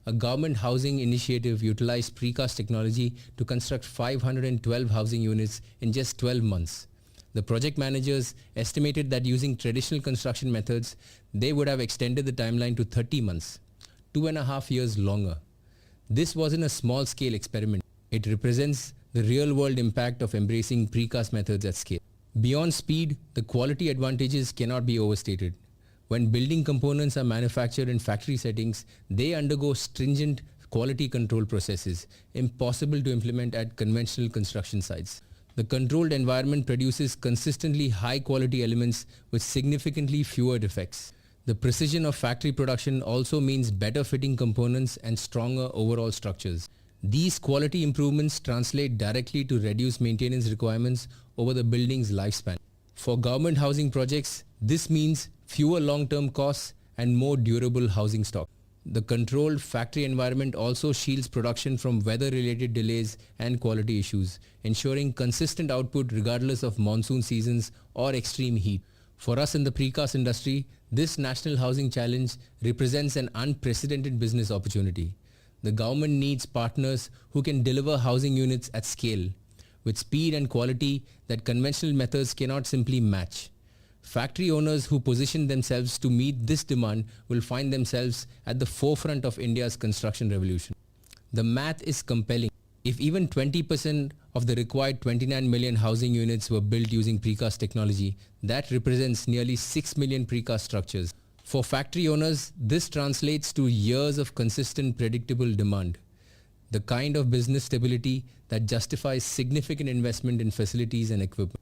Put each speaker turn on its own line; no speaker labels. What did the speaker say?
A government housing initiative utilized precast technology to construct 512 housing units in just 12 months. The project managers estimated that using traditional construction methods, they would have extended the timeline to 30 months, 2.5 years longer. This wasn't a small-scale experiment. It represents the real-world impact of embracing precast methods at scale. Beyond speed, the quality advantages cannot be overstated. When building components are manufactured in factory settings, they undergo stringent quality control processes, impossible to implement at conventional construction sites. The controlled environment produces consistently high-quality elements with significantly fewer defects. The precision of factory production also means better fitting components and stronger overall structures. These quality improvements translate directly to reduced maintenance requirements over the building's lifespan. For government housing projects, this means fewer long-term costs and more durable housing stock. The controlled factory environment also shields production from weather-related delays and quality issues, ensuring consistent output regardless of monsoon seasons or extreme heat. For us in the precast industry, this national housing challenge represents an unprecedented business opportunity. The government needs partners who can deliver housing units at scale, with speed and quality that conventional methods cannot simply match. Factory owners who position themselves to meet this demand will find themselves at the forefront of India's construction revolution. The math is compelling. If even 20% of the required 29 million housing units were built using precast technology, that represents nearly 6 million precast structures. For factory owners, this translates to years of consistent, predictable demand, the kind of business stability that justifies significant investment in facilities and equipment.